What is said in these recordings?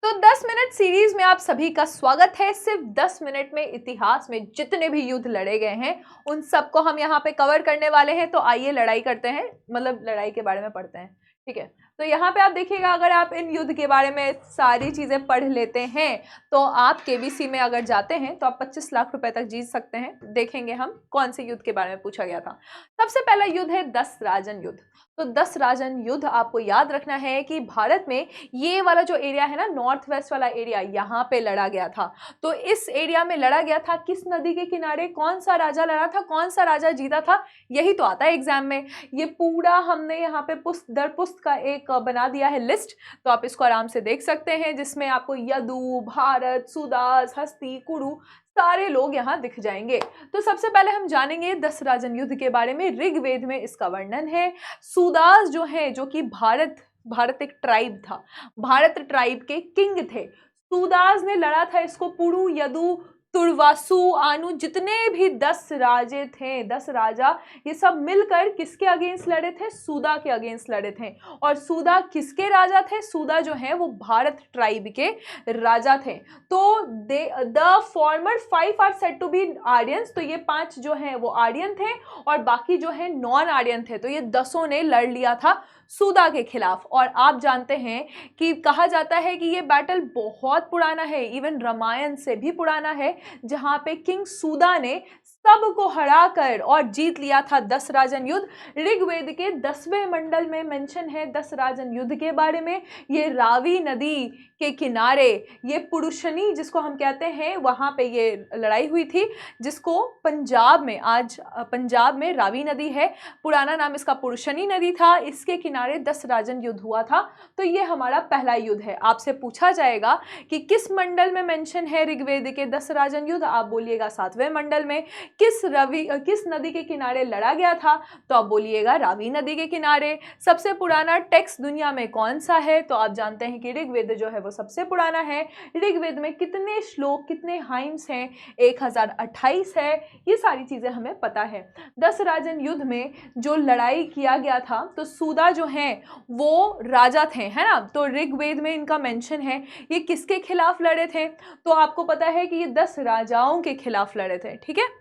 तो 10 minute series में आप सभी का स्वागत है। सिर्फ 10 मिनट में इतिहास में जितने भी युद्ध लड़े गए हैं उन सबको हम यहाँ पे कवर करने वाले हैं। तो आइए लड़ाई करते हैं, मतलब लड़ाई के बारे में पढ़ते हैं। ठीक है, तो यहाँ पे आप देखिएगा, अगर आप इन युद्ध के बारे में सारी चीजें पढ़ लेते हैं तो आप केबीसी में अगर जाते हैं तो आप 25 लाख रुपए तक जीत सकते हैं। देखेंगे हम कौन से युद्ध के बारे में पूछा गया था। सबसे पहला युद्ध है 10 राजन युद्ध। तो 10 राजन युद्ध आपको याद रखना है कि भारत में ये वाला जो एरिया है ना, नॉर्थ वेस्ट वाला एरिया, यहाँ पे लड़ा गया था। तो इस एरिया में लड़ा गया था किस नदी के किनारे, कौन सा राजा लड़ा था, कौन सा राजा जीता था, यही तो आता है एग्जाम में। ये पूरा हमने यहाँ पे पुस्त दर पुस्त का एक बना दिया है लिस्ट, तो आप इसको आराम से देख सकते हैं, जिसमें आपको यदु, भारत, सुदास, हस्ती, कुरु सारे लोग यहाँ दिख जाएंगे। तो सबसे पहले हम जानेंगे 10 राजन युद्ध के बारे में। ऋग्वेद में इसका वर्णन है। सुदास जो है, जो कि भारत एक ट्राइब था, भारत ट्राइब के किंग थे। सुदास ने लड़ा था इसको। पुरु, यदु, तुर्वासु, आनु, जितने भी 10 राजे थे, 10 राजा, ये सब मिलकर किसके अगेंस्ट लड़े थे? सुदा के अगेंस्ट लड़े थे। और सुदा किसके राजा थे? सुदा जो है वो भारत ट्राइब के राजा थे। तो the former 5 are said to be Aryans. तो ये 5 जो हैं वो आर्यन थे और बाकी जो है नॉन आर्यन थे। तो ये 10 ने लड़ लिया था सुदा के खिलाफ। और आप जानते हैं कि कहा जाता है कि ये बैटल बहुत पुराना है, इवन रामायण से भी पुराना है, जहां पे किंग सुदा ने सबको हराकर और जीत लिया था 10 राजन युद्ध। ऋग्वेद के 10वें मंडल में मेंशन है 10 राजन युद्ध के बारे में। ये रावी नदी के किनारे, ये पुरुषनी जिसको हम कहते हैं, वहां पे ये लड़ाई हुई थी, जिसको पंजाब में, आज पंजाब में रावी नदी है, पुराना नाम इसका पुरुषनी नदी था। इसके किनारे 10 राजन युद्ध हुआ था। तो ये हमारा पहला युद्ध है। आपसे पूछा जाएगा कि किस मंडल में मेंशन है ऋग्वेद के 10 राजन युद्ध, आप बोलिएगा 7वें मंडल में। किस नदी के किनारे लड़ा गया था, तो आप बोलिएगा रावी नदी के किनारे। सबसे पुराना टेक्स्ट दुनिया में कौन सा है, तो आप जानते हैं कि ऋग्वेद जो है वो सबसे पुराना है। ऋग्वेद में कितने श्लोक, कितने हाइम्स हैं? 1028 है। ये सारी चीजें हमें पता है। 10 राजन युद्ध में जो लड़ाई किया गया था, तो सुदा जो है वो राजा थे, है ना। तो ऋग्वेद में इनका मेंशन है। ये किसके खिलाफ लड़े थे, तो आपको पता है कि ये 10 राजाओं के खिलाफ लड़े थे। ठीक है,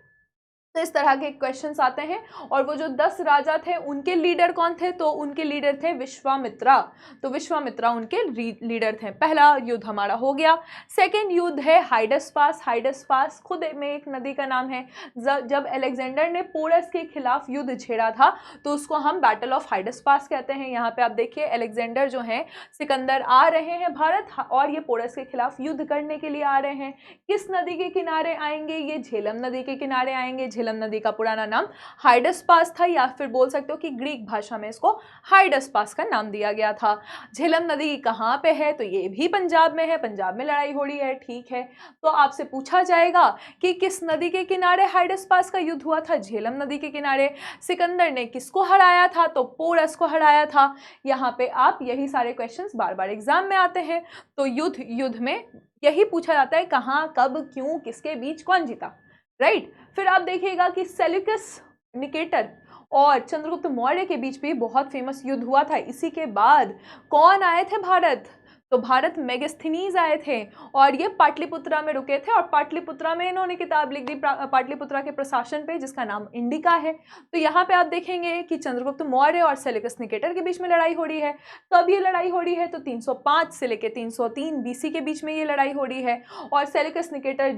तो इस तरह के क्वेश्चंस आते हैं। और वो जो 10 राजा थे उनके लीडर कौन थे, तो उनके लीडर थे विश्वामित्रा। तो विश्वामित्रा उनके लीडर थे। पहला युद्ध हमारा हो गया। सेकंड युद्ध है हाइडस पास। हाइडस पास खुद में एक नदी का नाम है। जब अलेक्जेंडर ने पोरस के खिलाफ युद्ध छेड़ा था तो उसको हम बैटल ऑफ हाइडस पास कहते हैं। यहाँ पे आप देखिए, अलेक्जेंडर जो है, सिकंदर आ रहे हैं भारत और ये पोरस के खिलाफ युद्ध करने के लिए आ रहे हैं। किस नदी के किनारे आएंगे? ये झेलम नदी के किनारे आएंगे। झेलम नदी का पुराना नाम हाइडस पास था, या फिर बोल सकते हो कि ग्रीक भाषा में इसको हाइडस पास का नाम दिया गया था। झेलम नदी कहाँ पे है, तो ये भी पंजाब में है। पंजाब में लड़ाई हो रही है, ठीक है। तो आपसे पूछा जाएगा कि किस नदी के किनारे हाइडस पास का युद्ध हुआ था? झेलम नदी के किनारे। सिकंदर ने किसको हराया था, तो पोरस को हराया था। यहाँ पे आप यही सारे क्वेश्चंस बार बार एग्जाम में आते हैं। तो युद्ध में यही पूछा जाता है, कहाँ, कब, क्यों, किसके बीच कौन जीता, राइट। फिर आप देखिएगा कि सेल्यूकस निकेटर और चंद्रगुप्त मौर्य के बीच भी बहुत फेमस युद्ध हुआ था। इसी के बाद कौन आए थे भारत, तो भारत मेगास्थनीज आए थे और ये पाटलिपुत्रा में रुके थे। और पाटलिपुत्रा में इन्होंने किताब लिख दी पाटलिपुत्रा के प्रशासन पे, जिसका नाम इंडिका है। तो यहाँ पे आप देखेंगे कि चंद्रगुप्त मौर्य और सेल्यूकस निकेटर के बीच में लड़ाई हो रही है। कब ये लड़ाई हो रही है, तो 305 से लेकर 303 बीसी के बीच में ये लड़ाई हो रही है। और सेल्यूकस निकेटर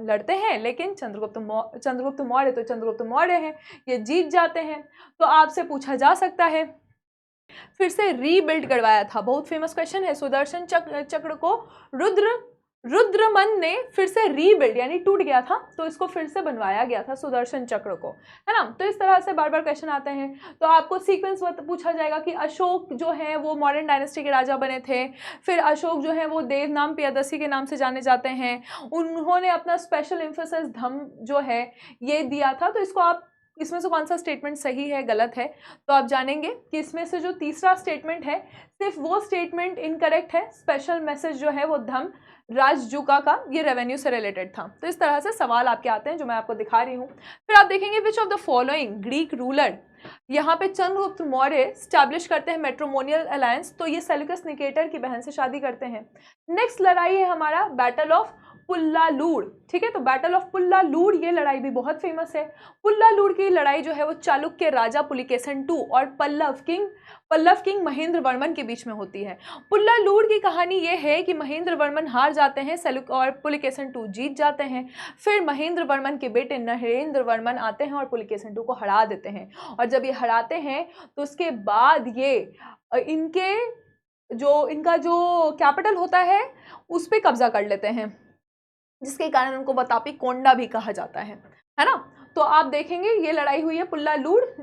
लड़ते हैं, लेकिन चंद्रगुप्त मौर्य तो चंद्रगुप्त मौर्य हैं, ये जीत जाते हैं। तो आपसे पूछा जा सकता है, फिर से रीबिल्ड करवाया था, बहुत फेमस क्वेश्चन है। सुदर्शन चक्र को रुद्रमन ने फिर से रीबिल्ड, यानी टूट गया था, तो इसको फिर से बनवाया गया था सुदर्शन चक्र को, है ना। तो इस तरह से बार बार क्वेश्चन आते हैं। तो आपको सीक्वेंस पूछा जाएगा कि अशोक जो है वो मॉडर्न डायनेस्टी के राजा बने थे। फिर अशोक जो है वो देवनाम प्रियदर्शी के नाम से जाने जाते हैं। उन्होंने अपना स्पेशल एम्फेसिस धम्म जो है ये दिया था। तो इसको आप, इसमें से कौन सा स्टेटमेंट सही है, गलत है, तो आप जानेंगे कि इसमें से जो तीसरा स्टेटमेंट है, सिर्फ वो स्टेटमेंट इनकरेक्ट है। स्पेशल मैसेज जो है वो धम्म राजजुका का, ये रेवेन्यू से रिलेटेड था। तो इस तरह से सवाल आपके आते हैं जो मैं आपको दिखा रही हूँ। फिर आप देखेंगे which of the following Greek ruler यहाँ पे चंद्रगुप्त मौर्य स्टैब्लिश करते हैं मैट्रिमोनियल अलायंस, तो ये सेल्यूकस निकेटर की बहन से शादी करते हैं। नेक्स्ट लड़ाई है हमारा बैटल ऑफ पुल्लालूर, ठीक है। तो बैटल ऑफ पुल्लालूर ये लड़ाई भी बहुत फेमस है। पुल्लालूर की लड़ाई जो है वो चालुक्य राजा पुलिकेशन II और पल्लव किंग महेंद्र वर्मन के बीच में होती है। पुल्लालूर की कहानी ये है कि महेंद्र वर्मन हार जाते हैं, और पुलिकेशन II जीत जाते हैं। फिर महेंद्र वर्मन के बेटे नरेंद्र वर्मन आते हैं और पुलिकेशन II को हरा देते हैं, और जब ये हराते हैं तो उसके बाद ये इनका जो कैपिटल होता है उस पर कब्जा कर लेते हैं, जिसके कारण उनको बतापी कोंडा भी कहा जाता है ना। तो आप देखेंगे ये लड़ाई हुई है पुल्लालूर,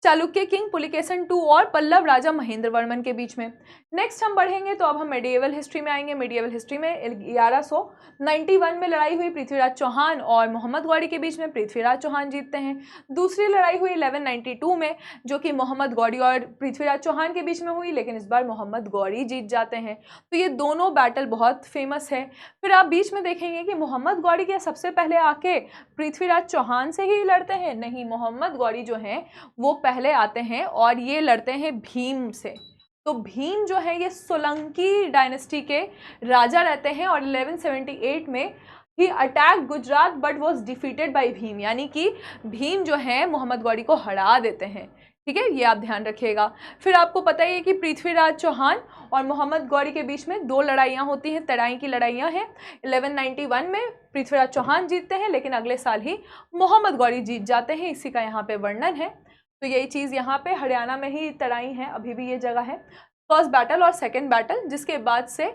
चालुक्य किंग पुलिकेशन II और पल्लव राजा महेंद्र वर्मन के बीच में। नेक्स्ट हम बढ़ेंगे तो अब हम मेडिएवल हिस्ट्री में आएंगे। मेडिएवल हिस्ट्री में 1191 में लड़ाई हुई पृथ्वीराज चौहान और मोहम्मद गौरी के बीच में, पृथ्वीराज चौहान जीतते हैं। दूसरी लड़ाई हुई 1192 में, जो कि मोहम्मद गौरी और पृथ्वीराज चौहान के बीच में हुई, लेकिन इस बार मोहम्मद गौरी जीत जाते हैं। तो ये दोनों बैटल बहुत फेमस है। फिर आप बीच में देखेंगे कि मोहम्मद गौरी क्या सबसे पहले आके पृथ्वीराज चौहान से ही लड़ते हैं? नहीं, मोहम्मद गौरी जो हैं वो पहले आते हैं और ये लड़ते हैं भीम से। तो भीम जो है ये सोलंकी डायनेस्टी के राजा रहते हैं, और 1178 में ही attack Gujarat but was defeated by Bhim, यानी कि भीम जो है मोहम्मद गौरी को हरा देते हैं, ठीक है, ये आप ध्यान रखिएगा। फिर आपको पता ही है कि पृथ्वीराज चौहान और मोहम्मद गौरी के बीच में 2 लड़ाइयाँ होती हैं, तराई की लड़ाइयाँ हैं। 1191 में पृथ्वीराज चौहान जीतते हैं, लेकिन अगले साल ही मोहम्मद गौरी जीत जाते हैं, इसी का यहाँ पे वर्णन है। तो यही चीज़ यहाँ पे हरियाणा में ही तराई है, अभी भी ये जगह है। फर्स्ट बैटल और सेकेंड बैटल, जिसके बाद से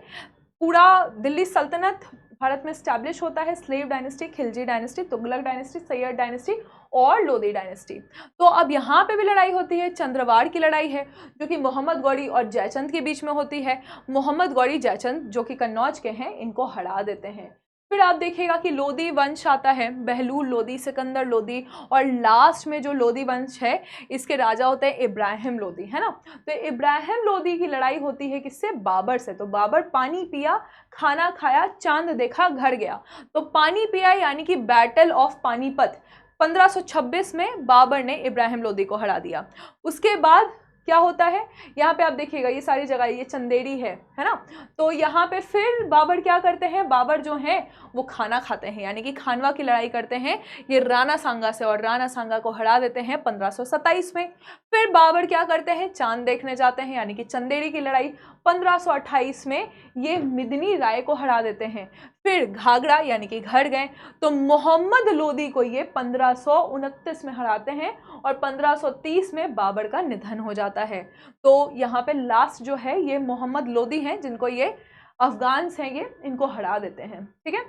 पूरा दिल्ली सल्तनत भारत में स्टैब्लिश होता है। Slave dynasty, Khilji dynasty, Tughlaq dynasty, Syed dynasty और लोधी डायनेस्टी। तो अब यहाँ पे भी लड़ाई होती है, चंद्रवाड़ की लड़ाई है, जो कि मोहम्मद गौरी और जयचंद के बीच में होती है। मोहम्मद गौरी जयचंद जो कि कन्नौज के हैं, इनको हरा देते हैं। फिर आप देखिएगा कि लोधी वंश आता है, बहलूल लोधी, सिकंदर लोधी, और लास्ट में जो लोधी वंश है इसके राजा होते हैं इब्राहिम लोधी, है ना। तो इब्राहिम लोधी की लड़ाई होती है किससे? बाबर से। तो बाबर पानी पिया, खाना खाया, चांद देखा, घर गया। तो पानी पिया यानी कि बैटल ऑफ पानीपत 1526 में बाबर ने इब्राहिम लोधी को हरा दिया। उसके बाद क्या होता है, यहाँ पे आप देखिएगा ये सारी जगह, ये चंदेरी है ना। तो यहाँ पे फिर बाबर क्या करते हैं, बाबर जो हैं वो खाना खाते हैं, यानी कि खानवा की लड़ाई करते हैं ये राणा सांगा से, और राणा सांगा को हरा देते हैं 1527 में। फिर बाबर क्या करते हैं, चांद देखने जाते हैं, यानी कि चंदेरी की लड़ाई 1528 में ये मिदनी राय को हरा देते हैं। फिर घाघरा यानी कि घर गए, तो मोहम्मद लोधी को ये 1529 में हराते हैं, और 1530 में बाबर का निधन हो जाता है। तो यहाँ पे लास्ट जो है ये मोहम्मद लोधी हैं, जिनको ये अफगान्स हैं, ये इनको हरा देते हैं, ठीक है।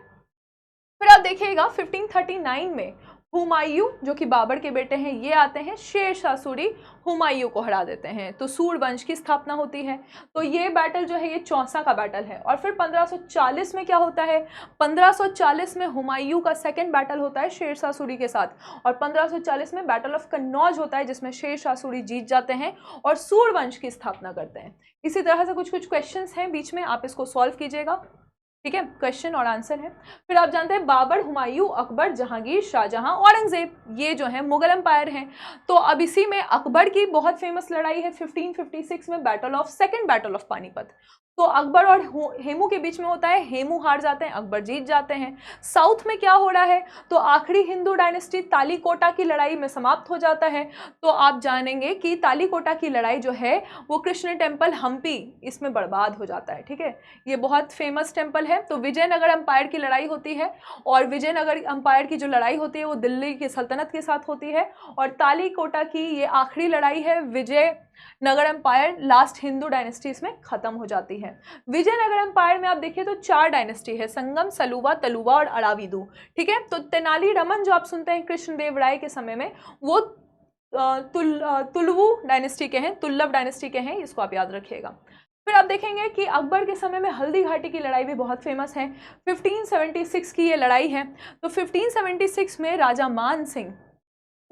फिर आप देखिएगा 1539 में हुमायूं जो कि बाबर के बेटे हैं, ये आते हैं, शेर शाह सूरी हुमायूं को हरा देते हैं। तो सूर वंश की स्थापना होती है। तो ये बैटल जो है ये चौसा का बैटल है। और फिर 1540 में क्या होता है, 1540 में हुमायूं का सेकंड बैटल होता है शेर शाह सूरी के साथ, और 1540 में बैटल ऑफ कन्नौज होता है, जिसमें शेर शाह सूरी जीत जाते हैं और सूर वंश की स्थापना करते हैं। इसी तरह से कुछ कुछ क्वेश्चंस हैं बीच में, आप इसको सॉल्व कीजिएगा, ठीक है, क्वेश्चन और आंसर है। फिर आप जानते हैं बाबर, हुमायूं, अकबर, जहांगीर, शाहजहां, औरंगजेब, ये जो है मुगल एम्पायर हैं। तो अब इसी में अकबर की बहुत फेमस लड़ाई है 1556 में, सेकंड बैटल ऑफ पानीपत। तो अकबर और हेमू के बीच में होता है, हेमू हार जाते हैं, अकबर जीत जाते हैं। साउथ में क्या हो रहा है, तो आखिरी हिंदू डायनेस्टी तालीकोटा की लड़ाई में समाप्त हो जाता है। तो आप जानेंगे कि तालीकोटा की लड़ाई जो है वो कृष्ण टेम्पल हम्पी, इसमें बर्बाद हो जाता है, ठीक है, ये बहुत फेमस टेम्पल है। तो विजयनगर एम्पायर की लड़ाई होती है, और विजयनगर एम्पायर की जो लड़ाई होती है वो दिल्ली की सल्तनत के साथ होती है, और तालीकोटा की ये आखिरी लड़ाई है, Vijayanagara empire last Hindu dynasty इसमें खत्म हो जाती है। विजयनगर एम्पायर में आप देखिए तो 4 डायनेस्टी है, संगम, सलुवा, तलुवा और अराविदु, ठीक है। तो तेनाली रमन जो आप सुनते हैं कृष्णदेव राय के समय में, वो तुलवू डायनेस्टी के हैं, तुल्लभ डायनेस्टी के हैं, इसको आप याद रखिएगा। फिर आप देखेंगे कि अकबर के समय में हल्दी घाटी की लड़ाई भी बहुत फेमस है, 1576 की ये लड़ाई है। तो 1576 में राजा मान सिंह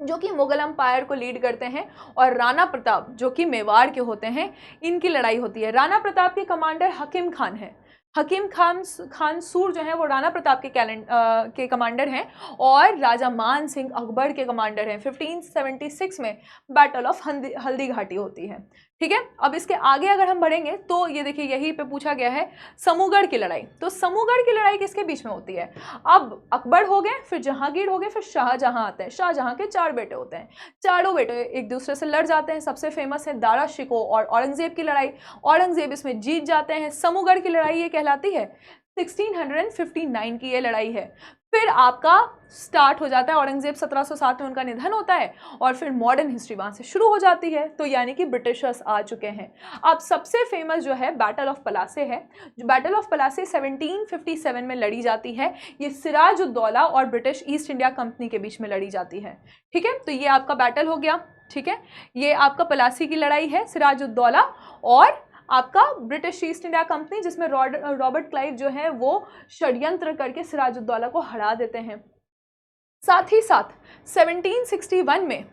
जो कि मुगल एम्पायर को लीड करते हैं, और राणा प्रताप जो कि मेवाड़ के होते हैं, इनकी लड़ाई होती है। राणा प्रताप के कमांडर हकीम खान है, हकीम खान सूर जो है वो राणा प्रताप के कमांडर हैं और राजा मान सिंह अकबर के कमांडर हैं। 1576 में बैटल ऑफ हल्दी घाटी होती है। ठीक है, अब इसके आगे अगर हम बढ़ेंगे तो ये देखिए यहीं पे पूछा गया है समूगढ़ की लड़ाई। तो समूगढ़ की लड़ाई किसके बीच में होती है? अब अकबर हो गए, फिर जहांगीर हो गए, फिर शाहजहां आते हैं। शाहजहां के 4 बेटे होते हैं, चारों बेटे एक दूसरे से लड़ जाते हैं। सबसे फेमस है दारा शिकोह और औरंगजेब की लड़ाई। औरंगजेब इसमें जीत जाते हैं। समूगढ़ की लड़ाई ये कहलाती है 1659 की ये लड़ाई है। फिर आपका स्टार्ट हो जाता है, औरंगजेब 1707 में उनका निधन होता है और फिर मॉडर्न हिस्ट्री वहां से शुरू हो जाती है। तो यानी कि ब्रिटिशर्स आ चुके हैं। अब सबसे फेमस जो है बैटल ऑफ पलासे है। जो बैटल ऑफ पलासे 1757 में लड़ी जाती है, ये सिराजुद्दौला और ब्रिटिश ईस्ट इंडिया कंपनी के बीच में लड़ी जाती है। ठीक है, तो ये आपका बैटल हो गया। ठीक है, ये आपका पलासी की लड़ाई है, सिराजुद्दौला और आपका ब्रिटिश ईस्ट इंडिया कंपनी, जिसमें रॉबर्ट क्लाइव जो है वो षड्यंत्र करके सिराजुद्दौला को हरा देते हैं। साथ ही साथ 1761 में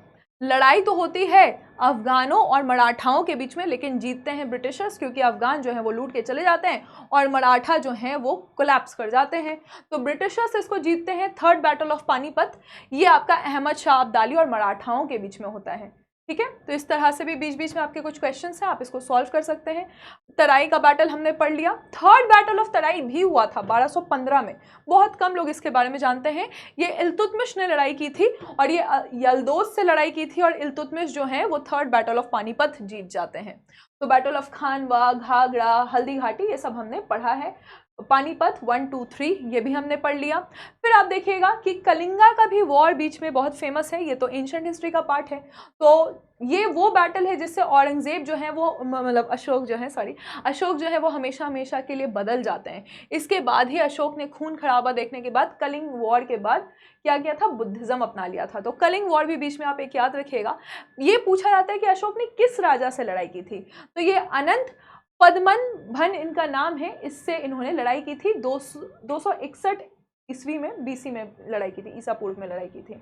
लड़ाई तो होती है अफगानों और मराठाओं के बीच में, लेकिन जीतते हैं ब्रिटिशर्स, क्योंकि अफगान जो है वो लूट के चले जाते हैं और मराठा जो हैं वो कोलैप्स कर जाते हैं। तो ब्रिटिशर्स इसको जीतते हैं। थर्ड बैटल ऑफ पानीपत, ये आपका अहमद शाह अब्दाली और मराठाओं के बीच में होता है। ठीक है, तो इस तरह से भी बीच बीच में आपके कुछ क्वेश्चंस हैं, आप इसको सॉल्व कर सकते हैं। तराई का बैटल हमने पढ़ लिया। थर्ड बैटल ऑफ तराई भी हुआ था 1215 में, बहुत कम लोग इसके बारे में जानते हैं। ये इल्तुतमिश ने लड़ाई की थी और ये यलदोज से लड़ाई की थी और इल्तुतमिश जो है वो थर्ड बैटल ऑफ पानीपत जीत जाते हैं। तो बैटल ऑफ खानवा, घाघरा, हल्दी घाटी, ये सब हमने पढ़ा है। पानीपत 1, 2, 3 ये भी हमने पढ़ लिया। फिर आप देखिएगा कि कलिंगा का भी वॉर बीच में बहुत फेमस है, ये तो एंशिएंट हिस्ट्री का पार्ट है। तो ये वो बैटल है जिससे औरंगजेब जो है वो मतलब अशोक जो है वो हमेशा हमेशा के लिए बदल जाते हैं। इसके बाद ही अशोक ने खून खराबा देखने के बाद कलिंग वॉर के बाद क्या किया था, बुद्धिज्म अपना लिया था। तो कलिंग वॉर भी बीच में आप एक याद रखिएगा। ये पूछा जाता है कि अशोक ने किस राजा से लड़ाई की थी, तो ये अनंत पद्मन भन इनका नाम है, इससे इन्होंने लड़ाई की थी 261 ईस्वी में, बीसी में लड़ाई की थी, ईसा पूर्व में लड़ाई की थी।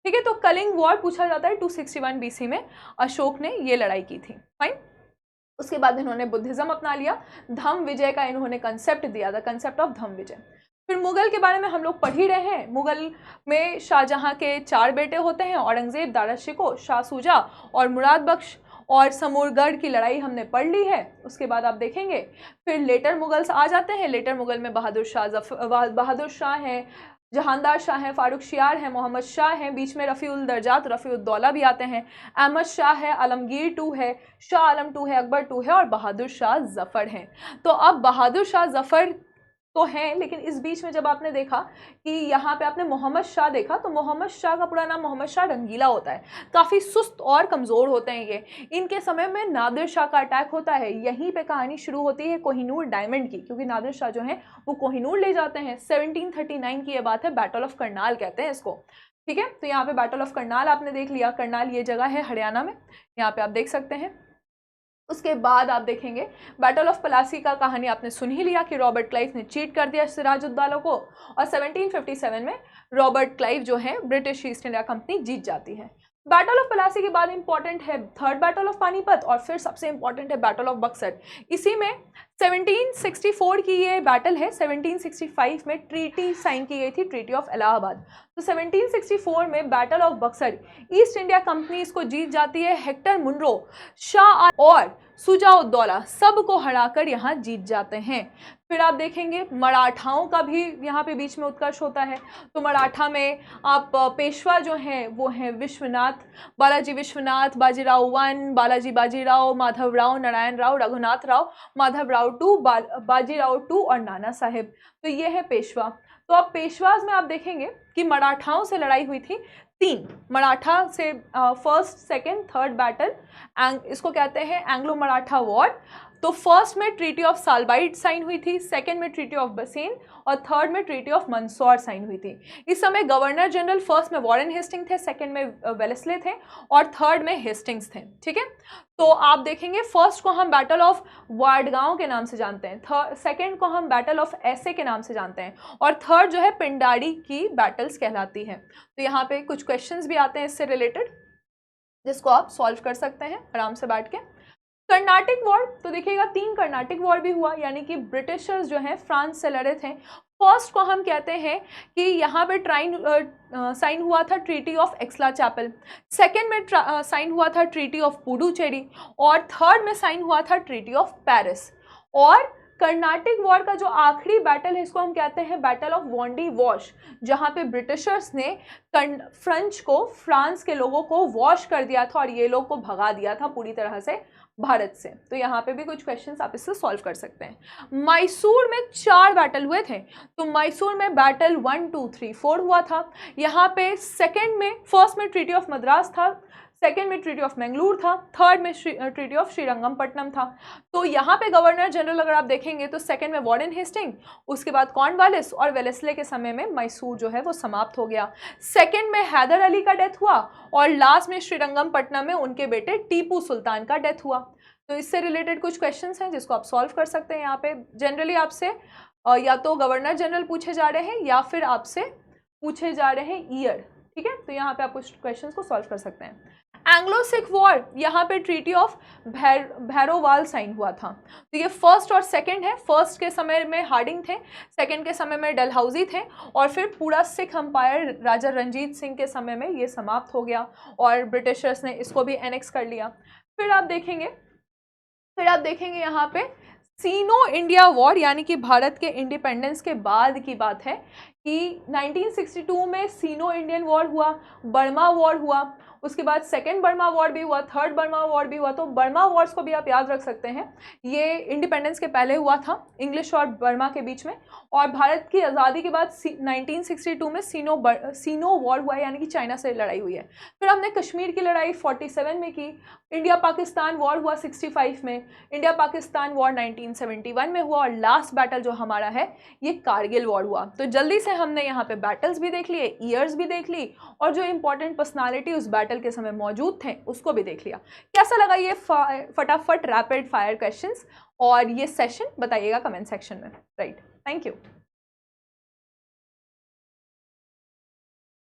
ठीक है, तो कलिंग वॉर पूछा जाता है 261 बीसी में अशोक ने ये लड़ाई की थी। फाइन, उसके बाद इन्होंने बुद्धिज्म अपना लिया। धम्म विजय का इन्होंने कंसेप्ट दिया था, कंसेप्ट ऑफ धम्म विजय। फिर मुगल के बारे में हम लोग पढ़ ही रहे हैं। मुगल में शाहजहां के 4 बेटे होते हैं, औरंगजेब, दारा शिकोह, शाह शुजा और मुराद बख्श। और समूरगढ़ की लड़ाई हमने पढ़ ली है। उसके बाद आप देखेंगे फिर लेटर मुगल्स आ जाते हैं। लेटर मुगल में बहादुर शाह हैं, जहानदार शाह हैं, फारूक शियार हैं, मोहम्मद शाह हैं, बीच में रफ़ीउल दर्जात, रफ़ीउद्दौला भी आते हैं, अहमद शाह है, आलमगीर 2 है, शाह आलम 2 है, अकबर 2 है और बहादुर शाह जफ़र हैं। तो अब बहादुर शाह जफ़र तो हैं, लेकिन इस बीच में जब आपने देखा कि यहाँ पे आपने मोहम्मद शाह देखा, तो मोहम्मद शाह का पूरा नाम मोहम्मद शाह रंगीला होता है। काफ़ी सुस्त और कमज़ोर होते हैं ये। इनके समय में नादिर शाह का अटैक होता है। यहीं पे कहानी शुरू होती है कोहिनूर डायमंड की, क्योंकि नादिर शाह जो है वो कोहिनूर ले जाते हैं। 1739 की ये बात है, बैटल ऑफ करनाल कहते हैं इसको। ठीक है, तो यहाँ पे बैटल ऑफ करनाल आपने देख लिया। करनाल ये जगह है हरियाणा में, यहाँ पे आप देख सकते हैं। उसके बाद आप देखेंगे बैटल ऑफ पलासी का कहानी आपने सुन ही लिया कि रॉबर्ट क्लाइव ने चीट कर दिया सिराजुद्दौला को और 1757 में रॉबर्ट क्लाइव जो है ब्रिटिश ईस्ट इंडिया कंपनी जीत जाती है। बैटल ऑफ पलासी के बाद इंपॉर्टेंट है थर्ड बैटल ऑफ पानीपत और फिर सबसे इंपॉर्टेंट है बैटल ऑफ बक्सर। इसी में 1764 की ये बैटल है। 1765 में ट्रीटी साइन की गई थी, ट्रीटी ऑफ इलाहाबाद। तो 1764 में battle of Buxar east India company इसको जीत जाती है। हेक्टर मुनरो, शाह और शुजाउद्दौला सबको हराकर यहाँ जीत जाते हैं। फिर आप देखेंगे मराठाओं का भी यहाँ पे बीच में उत्कर्ष होता है। तो मराठा में आप पेशवा जो हैं वो हैं विश्वनाथ, बालाजी विश्वनाथ, बाजीराव 1, बालाजी बाजीराव, माधवराव, नारायण राव, रघुनाथ राव, माधवराव 2, बाजीराव 2 और नाना साहेब। तो ये है पेशवा। तो अब पेशवाज में आप देखेंगे कि मराठाओं से लड़ाई हुई थी 3। मराठा से फर्स्ट, सेकंड, थर्ड बैटल, इसको कहते हैं एंग्लो मराठा वॉर। तो फर्स्ट में ट्रीटी ऑफ सालबाइट साइन हुई थी, सेकंड में ट्रीटी ऑफ बसेन और थर्ड में ट्रीटी ऑफ मंदसौर साइन हुई थी। इस समय गवर्नर जनरल फर्स्ट में वॉरेन हेस्टिंग थे, सेकंड में वेलेस्ले थे और थर्ड में हेस्टिंग्स थे। ठीक है, तो आप देखेंगे फर्स्ट को हम बैटल ऑफ वाडगांव के नाम से जानते हैं, सेकंड को हम बैटल ऑफ ऐसे के नाम से जानते हैं और थर्ड जो है पिंडारी की बैटल्स कहलाती है। तो यहाँ पे कुछ क्वेश्चंस भी आते हैं इससे रिलेटेड, जिसको आप सॉल्व कर सकते हैं आराम से बैठ के। कर्नाटिक वॉर, तो देखिएगा 3 कर्नाटिक वॉर भी हुआ, यानी कि ब्रिटिशर्स जो हैं फ्रांस से लड़े थे। फर्स्ट को हम कहते हैं कि यहाँ पे साइन हुआ था ट्रीटी ऑफ एक्सला चैपल, सेकेंड में साइन हुआ था ट्रीटी ऑफ पुडुचेरी, और थर्ड में साइन हुआ था ट्रीटी ऑफ पेरिस। और कर्नाटिक वॉर का जो आखिरी बैटल है इसको हम कहते हैं बैटल ऑफ वॉन्डी वॉश, जहाँ पे ब्रिटिशर्स ने फ्रांस के लोगों को वॉश कर दिया था और ये लोग को भगा दिया था पूरी तरह से भारत से। तो यहाँ पे भी कुछ क्वेश्चंस आप इससे सॉल्व कर सकते हैं। मैसूर में 4 बैटल हुए थे, तो मैसूर में बैटल 1, 2, 3, 4 हुआ था। यहाँ पे फर्स्ट में ट्रीटी ऑफ मद्रास था, सेकेंड में ट्रीटी ऑफ मैंगलोर था, थर्ड में ट्रीटी ऑफ श्रीरंगपट्टनम था। तो यहाँ पे गवर्नर जनरल अगर आप देखेंगे तो सेकेंड में वारेन हेस्टिंग, उसके बाद कॉर्नवालिस और वेलेस्ले के समय में मैसूर जो है वो समाप्त हो गया। सेकेंड में हैदर अली का डेथ हुआ और लास्ट में श्रीरंगपट्टनम में उनके बेटे टीपू सुल्तान का डेथ हुआ। तो इससे रिलेटेड कुछ क्वेश्चंस हैं जिसको आप सॉल्व कर सकते हैं। यहाँ पे जनरली आपसे या तो गवर्नर जनरल पूछे जा रहे हैं या फिर आपसे पूछे जा रहे हैं ईयर, ठीक है। तो यहाँ पे आप कुछ क्वेश्चंस को सॉल्व कर सकते हैं। एंग्लो सिख वॉर, यहाँ पे ट्रीटी ऑफ भैरोवाल साइन हुआ था। तो ये फर्स्ट और सेकंड है। फर्स्ट के समय में हार्डिंग थे, सेकंड के समय में डलहौजी थे, और फिर पूरा सिख अंपायर राजा रंजीत सिंह के समय में ये समाप्त हो गया और ब्रिटिशर्स ने इसको भी एनेक्स कर लिया। फिर आप देखेंगे यहाँ पे सीनो इंडिया वॉर, यानी कि भारत के इंडिपेंडेंस के बाद की बात है कि 1962 में सीनो इंडियन वॉर हुआ, बर्मा वॉर हुआ, उसके बाद सेकेंड बर्मा वॉर भी हुआ, थर्ड बर्मा वॉर भी हुआ। तो बर्मा वॉर्स को भी आप याद रख सकते हैं, ये इंडिपेंडेंस के पहले हुआ था इंग्लिश और बर्मा के बीच में, और भारत की आज़ादी के बाद 1962 में सीनो वॉर हुआ, यानी कि चाइना से लड़ाई हुई है। फिर हमने कश्मीर की लड़ाई 47 में की, इंडिया पाकिस्तान वॉर हुआ 65 में, इंडिया पाकिस्तान वॉर 1971 में हुआ, और लास्ट बैटल जो हमारा है ये कारगिल वॉर हुआ। तो जल्दी से हमने यहाँ पे बैटल्स भी देख लिए, ईयर्स भी देख ली, और जो इंपॉर्टेंट पर्सनालिटी उस बैटल के समय मौजूद थे उसको भी देख लिया। कैसा लगा ये फटाफट रैपिड फायर क्वेश्चंस और ये सेशन, बताइएगा कमेंट सेक्शन में। Right, thank you.